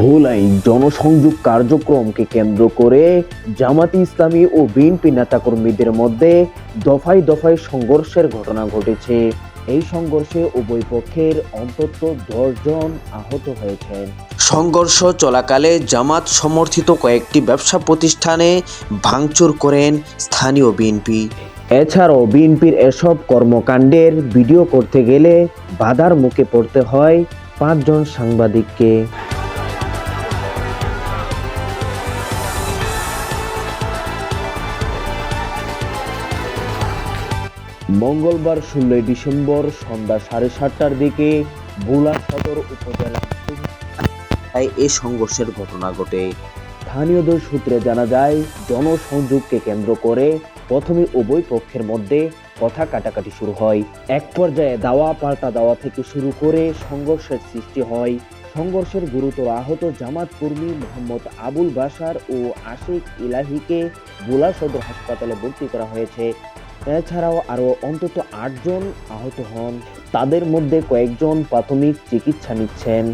ভোলায় জনসংযোগ কার্যক্রমকে কেন্দ্র করে জামায়াতে ইসলামী ও বিএনপি নেতাকর্মীদের মধ্যে দফায় দফায় সংঘর্ষের ঘটনা ঘটেছে। এই সংঘর্ষে উভয় পক্ষের অন্তত 10 জন আহত হয়েছেন। সংঘর্ষ চলাকালে জামাত সমর্থিত কয়েকটি ব্যবসা প্রতিষ্ঠানে ভাঙচুর করেন স্থানীয় বিএনপি। এছাড়াও বিএনপির এসব কর্মকাণ্ডের ভিডিও করতে গেলে বাধার মুখে পড়তে হয় 5 জন সাংবাদিককে। মঙ্গলবার 16 ডিসেম্বর সন্ধ্যা 7:30টার দিকে ভোলা সদর উপজেলার এ সংঘর্ষের ঘটনা ঘটে। স্থানীয়দের সূত্রে জানা যায়, জনসংযোগকে কেন্দ্র করে প্রথমে উভয় পক্ষের মধ্যে কথা কাটাকাটি শুরু হয়। এক পর্যায়ে দাওয়া পাল্টা দাওয়া থেকে শুরু করে সংঘর্ষের সৃষ্টি হয়। সংঘর্ষের গুরুতর আহত জামাত কর্মী মোহাম্মদ আবুল বাশার ও আশিক ইলাহিকে ভোলা সদর হাসপাতালে ভর্তি করা হয়েছে। এছাড়াও আরো অন্তত 8 জন আহত হন। তাদের মধ্যে কয়েকজন প্রাথমিক চিকিৎসা নিচ্ছেন।